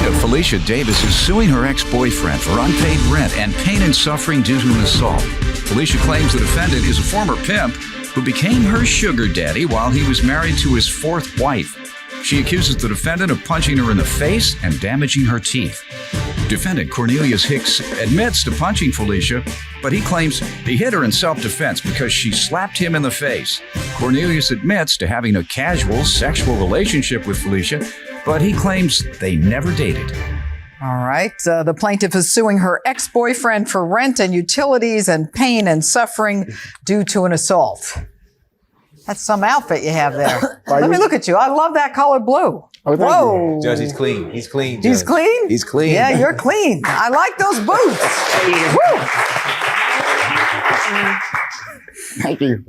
Plaintiff Felicia Davis is suing her ex-boyfriend for unpaid rent and pain and suffering due to an assault. Felicia claims the defendant is a former pimp who became her sugar daddy while he was married to his fourth wife. She accuses the defendant of punching her in the face and damaging her teeth. Defendant Cornelius Hicks admits to punching Felicia, but he claims he hit her in self-defense because she slapped him in the face. Cornelius admits to having a casual sexual relationship with Felicia, but he claims they never dated. All right. The plaintiff is suing her ex-boyfriend for rent and utilities and pain and suffering due to an assault. That's some outfit you have there. Let me look at you. I love that color blue. Oh, whoa. Judge, he's clean. He's clean, Judge. He's clean? He's clean. Yeah, you're clean. I like those boots. Woo. Thank you.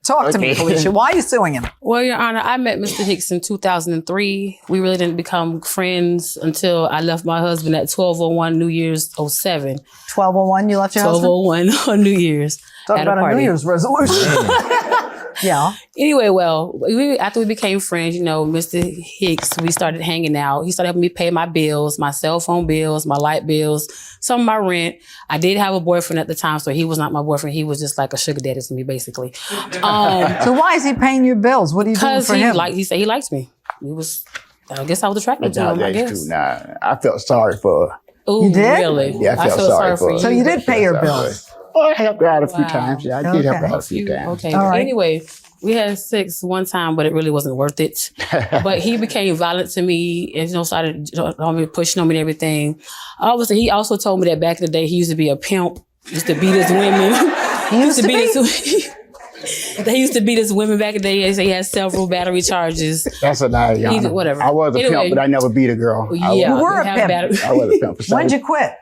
Talk to me, Felicia. Why are you suing him? Well, Your Honor, I met Mr. Hicks in 2003. We really didn't become friends until I left my husband at 12/01 New Year's 07. 12/01 you left your husband? 12/01 on New Year's. Talk about a New Year's resolution. Yeah. Anyway, well, after we became friends, you know, Mr. Hicks, we started hanging out. He started helping me pay my bills, my cell phone bills, my light bills, some of my rent. I did have a boyfriend at the time, so he was not my boyfriend. He was just like a sugar daddy to me, basically. So why is he paying your bills? What are you doing for him? He said he likes me. I guess I was attracted to him, I guess. True. Nah, I felt sorry for her. Ooh, you did? Really? Yeah, I felt sorry for her. So you did pay your bills? Oh, I helped her out a few times. Yeah, I did help her out a few times. Okay. All right. Anyway, we had sex one time, but it really wasn't worth it. But he became violent to me and, you know, started pushing on me and everything. Obviously, he also told me that back in the day, he used to be a pimp, used to beat his women. He used to beat his women back in the day. He had several battery charges. That's a lie, Your Honor. Whatever. I was a pimp, but I never beat a girl. Yeah, you were a pimp. I was a pimp. When did you quit?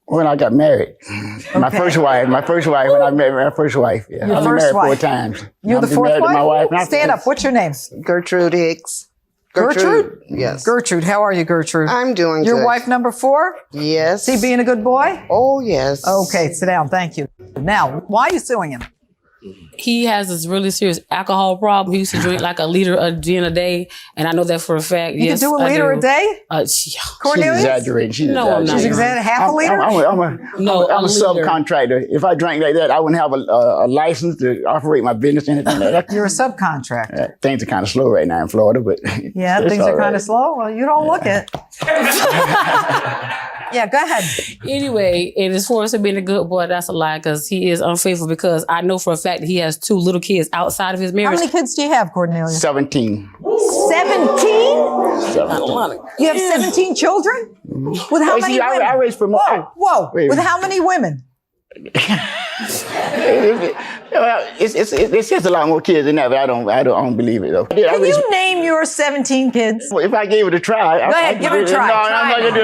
When I got married. Okay. My first wife, when I met my first wife. Yeah. Your I've been first married wife. 4 times. You're the fourth wife? My wife. Stand up. What's your name? Gertrude Hicks. Gertrude? Yes. Gertrude, how are you, Gertrude? I'm doing Your good. wife number 4? Yes. Is he being a good boy? Oh, yes. Okay, sit down. Thank you. Now, why are you suing him? He has this really serious alcohol problem. He used to drink like a liter of gin a day, and I know that for a fact. You can do a liter a day? Cornelius? She's exaggerating. No, I'm not. She's exaggerating half a liter? I'm a subcontractor. If I drank like that, I wouldn't have a license to operate my business or anything like that. You're a subcontractor. Things are kind of slow right now in Florida, but yeah, things are kind of slow. Well, you don't look it. Yeah, go ahead. Anyway, and as far as him being a good boy, that's a lie because he is unfaithful because I know for a fact that he has 2 little kids outside of his marriage. How many kids do you have, Cornelius? 17. 17? 17. You have 17 children? With how many women? I raised for more. Whoa. With how many women? It's just a lot more kids than that, but I don't believe it though. Can you name your 17 kids? If I gave it a try, go ahead, give it a try. No, I'm not gonna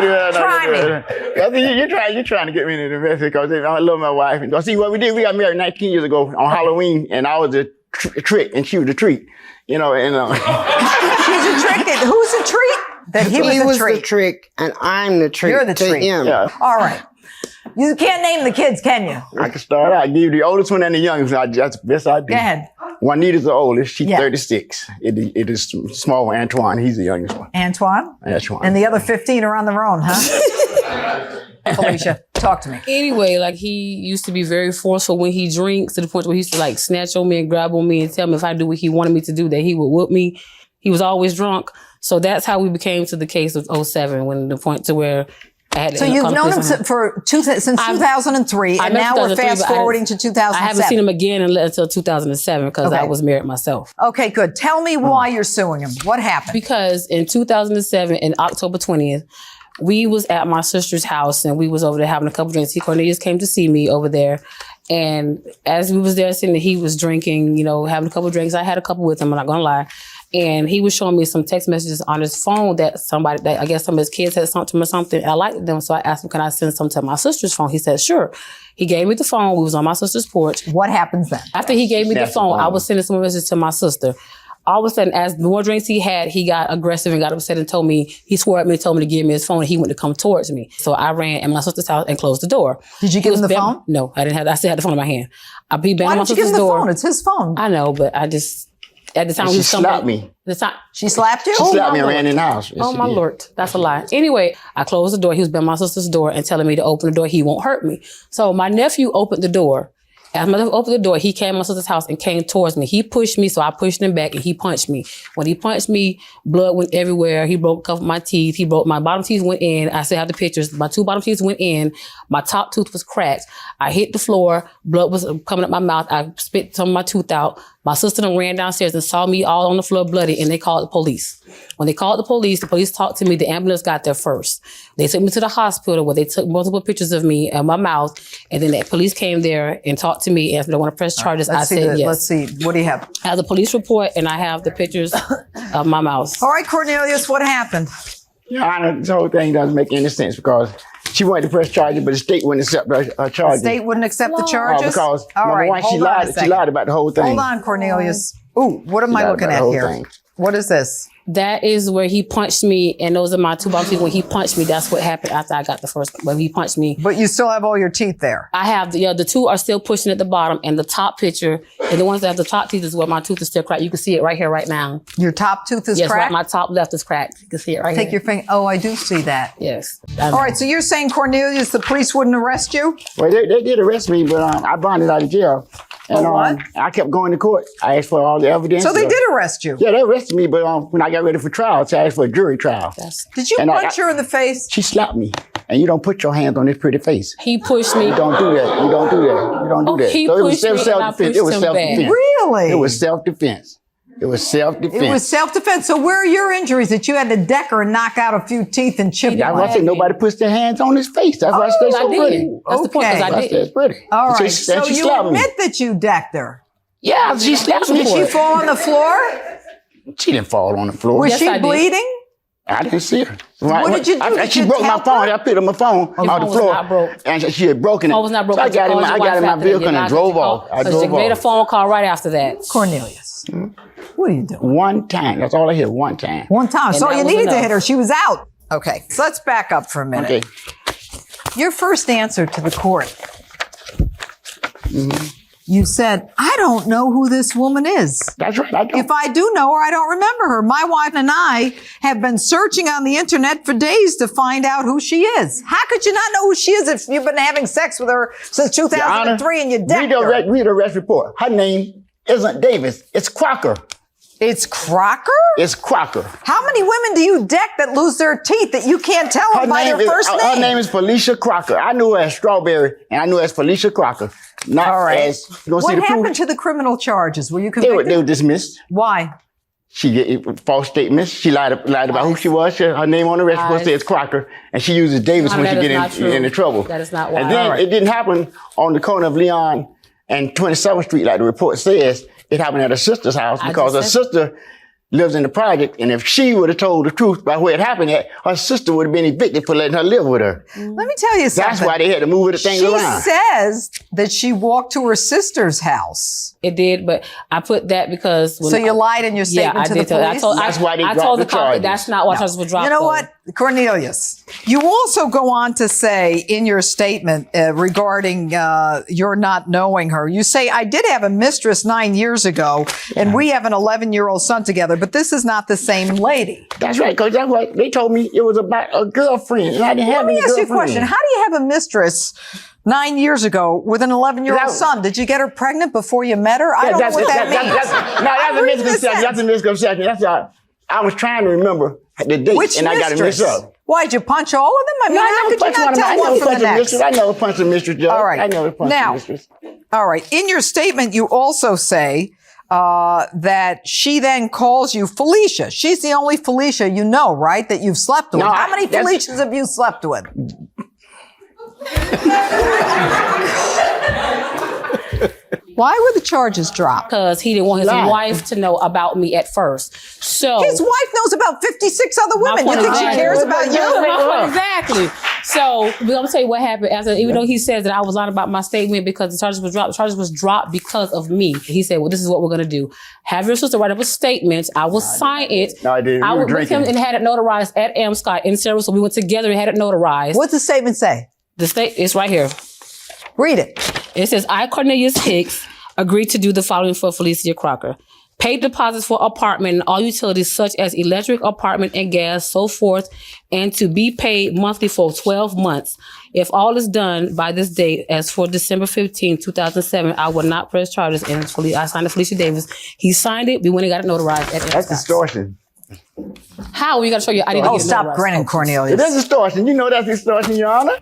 do that. Try me. You're trying to get me into the mess because I love my wife. And see what we did. We got married 19 years ago on Halloween, and I was a trick, and she was a treat. You know, and she's a trick. And who's a treat? That he was the trick, and I'm the treat. You're the treat. Yeah. All right. You can't name the kids, can you? I can start out. I give you the oldest one and the youngest one. That's the best I do. Go ahead. Juanita's the oldest. She's 36. It is small one. Antoine, he's the youngest one. Antoine? Antoine. And the other 15 are on their own, huh? Felicia, talk to me. Anyway, like he used to be very forceful when he drinks to the point where he used to like snatch on me and grab on me and tell me if I do what he wanted me to do, that he would whoop me. He was always drunk. So that's how we became to the case of 07, when the point to where I had to. So you've known him since 2003, and now we're fast forwarding to 2007. I haven't seen him again until 2007 because I was married myself. Okay, good. Tell me why you're suing him. What happened? Because in 2007, in October 20th, we was at my sister's house and we was over there having a couple drinks. Cornelius came to see me over there. And as we was there sitting there, he was drinking, you know, having a couple drinks. I had a couple with him, I'm not gonna lie. And he was showing me some text messages on his phone that I guess some of his kids had sent to him or something. I liked them, so I asked him, can I send some to my sister's phone? He said, sure. He gave me the phone. We was on my sister's porch. What happens then? After he gave me the phone, I was sending some messages to my sister. All of a sudden, as the more drinks he had, he got aggressive and got upset and told me, he swore at me and told me to give me his phone and he went to come towards me. So I ran in my sister's house and closed the door. Did you give him the phone? No, I didn't have, I still had the phone in my hand. I beat banging Why on my didn't you give sister's him the door. phone? It's his phone. I know, but I just At the time, And he she was coming slapped back- me. The time, She slapped you? She slapped me and my ran in the house. Yes, oh she my did. Lord, that's a lie. Anyway, I closed the door. He was by my sister's door and telling me to open the door. He won't hurt me. So my nephew opened the door. As my nephew opened the door, he came to my sister's house and came towards me. He pushed me, so I pushed him back and he punched me. When he punched me, blood went everywhere. He broke a couple of my teeth. He broke my bottom teeth went in. I still have the pictures. My 2 bottom teeth went in. My top tooth was cracked. I hit the floor. Blood was coming up my mouth. I spit some of my tooth out. My sister then ran downstairs and saw me all on the floor bloody, and they called the police. When they called the police talked to me. The ambulance got there first. They took me to the hospital where they took multiple pictures of me and my mouth, and then the police came there and talked to me and asked me, "I want to press charges." I said yes. Let's see. What do you have? I have the police report and I have the pictures of my mouth. All right, Cornelius, what happened? Your Honor, this whole thing doesn't make any sense because she wanted to press charges, but the state wouldn't accept her charges. State wouldn't accept the charges? Because All number right, one, she hold on a lied. She second. lied about the whole thing. Hold on, Cornelius. Ooh, what am I lied looking about the at whole here? thing. What is this? That is where he punched me, and those are my 2 bottom teeth. When he punched me, that's what happened after I got the first. When he punched me, But you still have all your teeth there. I have the 2 are still pushing at the bottom, and the top picture, and the ones that have the top teeth is where my tooth is still cracked. You can see it right here, right now. Your top tooth is Yes, cracked? right. My top left is cracked. You can see it right Take here. your finger. Oh, I do see that. Yes. All right, so you're saying, Cornelius, the police wouldn't arrest you? Well, they did arrest me, but I bonded out of jail. And For what? I kept going to court. I asked for all the evidence. So they did arrest you? Yeah, they arrested me, but when I got ready for trial, I asked for a jury trial. Did you And punch her in the face? She slapped me. And you don't put your hands on this pretty face. He pushed me. You don't do that. You don't do that. You don't do Oh, that. he So pushed me and I self-defense. It was pushed him back. self-defense. Really? It was self-defense. It was self-defense. It was self-defense. So where are your injuries that you had to deck her and knock out a few teeth and chip That's one? why I said nobody puts their hands on his face. That's why I stay so I pretty. did. That's the point, Okay. because I That's did. that's pretty. All And right, she so you slapped me. admit that you decked her. Yeah, she slapped me. Did she fall on the floor? She didn't fall on the floor. Was Yes, she I did. bleeding? I didn't see her. What did you do? Did She you broke my tap phone. her? I picked up my phone Your off the phone was floor. not broke. And she had broken it. Phone was not broken. So I got in my my vehicle and drove off. I drove You made a off. phone call right after that. Cornelius, what are you doing? One time. That's all I hear. One time. One time. So that you was needed to enough. hit her. She was out. Okay, so let's back up for a minute. Okay. Your first answer to the court, you said, I don't know who this woman is. That's right. I don't. If I do know her, I don't remember her. My wife and I have been searching on the internet for days to find out who she is. How could you not know who she is if you've been having sex with her since 2003 and you decked her? Read the arrest report. Her name isn't Davis. It's Crocker. It's Crocker? It's Crocker. How many women do you deck that lose their teeth that you can't tell them by their first name? Her name is Felicia Crocker. I knew her as Strawberry, and I knew her as Felicia Crocker. Not All right. as, you gonna see What the happened proof? to the criminal charges? Were you They convicted? were dismissed. Why? She gave false statements. She lied about who she was. Her name on the arrest report says Crocker, and she uses Davis when That she is get not true. into trouble. That is not why. And then All right. it didn't happen on the corner of Leon and 27th Street like the report says. It happened at her sister's house because her just said- sister lives in the project, and if she would have told the truth about where it happened at, her sister would have been evicted for letting her live with her. Let me tell you something. That's why they had to move the things She around. says that she walked to her sister's house. It did, but I put that because when So you lied in your yeah, statement I to did the tell. I police? told. That's why they I dropped told the the cop that charges. that's not why charges were dropped. You know though. what, Cornelius? You also go on to say in your statement regarding your not knowing her, you say, I did have a mistress 9 years ago, and we have an 11-year-old son together, but this is not the same lady. That's right, because that's what they told me it was about a girlfriend, and I didn't have Let me any ask you a girlfriend. question. How do you have a mistress 9 years ago with an 11-year-old That- son? Did you get her pregnant before you met her? I don't know what that means. That's a misconception. That's a misconception. That's all. I was trying to remember the date, Which and I got it mistress? mixed up. Why, did you punch all of them? I mean, how could you not tell one from the next? I never punched a mistress, Judge. All right. I never punched Now- a mistress. All right. In your statement, you also say that she then calls you Felicia. She's the only Felicia you know, right? That you've slept with. No, How many that's- Felicias have you slept with? Why were the charges dropped? because he didn't want his Lied. wife to know about me at first. So His wife knows about 56 other My women. You point think she exactly. cares about you? Exactly. So we're gonna tell you what happened. Even though he says that I was lying about my statement because the charges was dropped, the charges was dropped because of me. He said, "Well, this is what we're gonna do. Have your sister write up a statement. I will sign it. No, I didn't. I We were was with him drinking. and had it notarized at Amscott in Sarah. So we went together and had it notarized. What's the statement say? The state is right here. Read it. It says, I, Cornelius Hicks, agreed to do the following for Felicia Crocker. Pay deposits for apartment and all utilities such as electric, apartment, and gas, so forth, and to be paid monthly for 12 months. If all is done by this date, as for December 15, 2007, I will not press charges. And I signed it, Felicia Davis. He signed it. We went and got it notarized. That's extortion. How? You got to show your ID. Oh, stop grinning, Cornelius. It is extortion. You know that's extortion, Your Honor.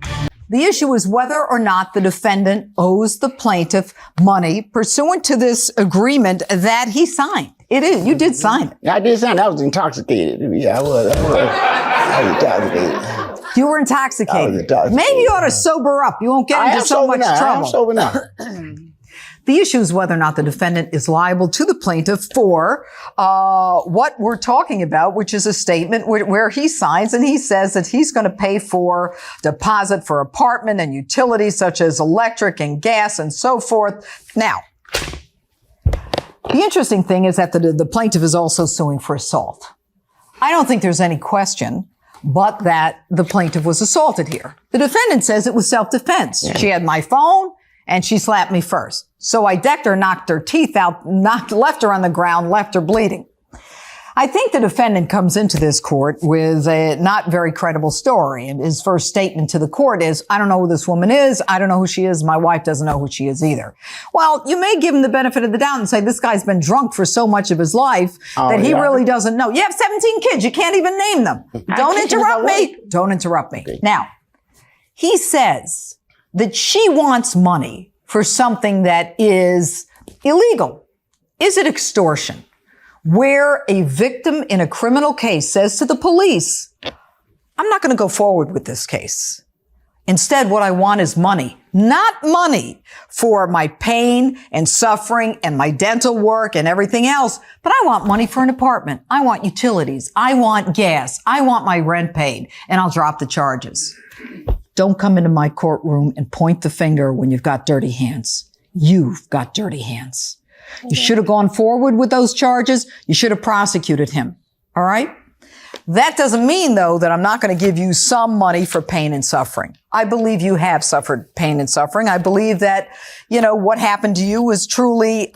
The issue is whether or not the defendant owes the plaintiff money pursuant to this agreement that he signed. It is. You did sign it. Yeah, I did sign. I was intoxicated. Yeah, I was intoxicated. You were intoxicated. I was intoxicated. Maybe you ought to sober up. You won't get into so much trouble. I am sober now. The issue is whether or not the defendant is liable to the plaintiff for what we're talking about, which is a statement where he signs and he says that he's going to pay for deposit for apartment and utilities such as electric and gas and so forth. Now, the interesting thing is that the plaintiff is also suing for assault. I don't think there's any question but that the plaintiff was assaulted here. The defendant says it was self-defense. Yeah. She had my phone and she slapped me first. So I decked her, knocked her teeth out, left her on the ground, left her bleeding. I think the defendant comes into this court with a not very credible story. And his first statement to the court is, I don't know who this woman is. I don't know who she is. My wife doesn't know who she is either. Well, you may give him the benefit of the doubt and say, this guy's been drunk for so much of his life that he really doesn't know. You have 17 kids. You can't even name them. Don't interrupt me. Don't interrupt me. Okay. Now, he says that she wants money for something that is illegal. Is it extortion? Where a victim in a criminal case says to the police, I'm not going to go forward with this case. Instead, what I want is money, not money for my pain and suffering and my dental work and everything else, but I want money for an apartment. I want utilities. I want gas. I want my rent paid, and I'll drop the charges. Don't come into my courtroom and point the finger when you've got dirty hands. You've got dirty hands. You should have gone forward with those charges. You should have prosecuted him. All right? That doesn't mean, though, that I'm not going to give you some money for pain and suffering. I believe you have suffered pain and suffering. I believe that, what happened to you was truly,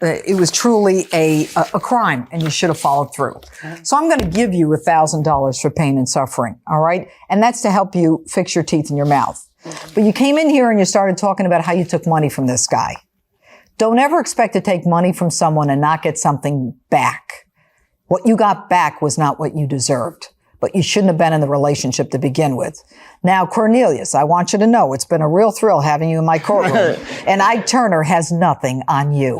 it was truly a crime, and you should have followed through. So I'm going to give you $1,000 for pain and suffering. All right? And that's to help you fix your teeth in your mouth. But you came in here and you started talking about how you took money from this guy. Don't ever expect to take money from someone and not get something back. What you got back was not what you deserved, but you shouldn't have been in the relationship to begin with. Now, Cornelius, I want you to know it's been a real thrill having you in my courtroom, and Ike Turner has nothing on you.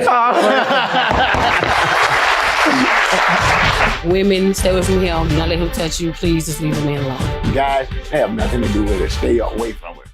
Women, stay away from him. Do not let him touch you. Please just leave the man alone. Guys, have nothing to do with it. Stay away from it.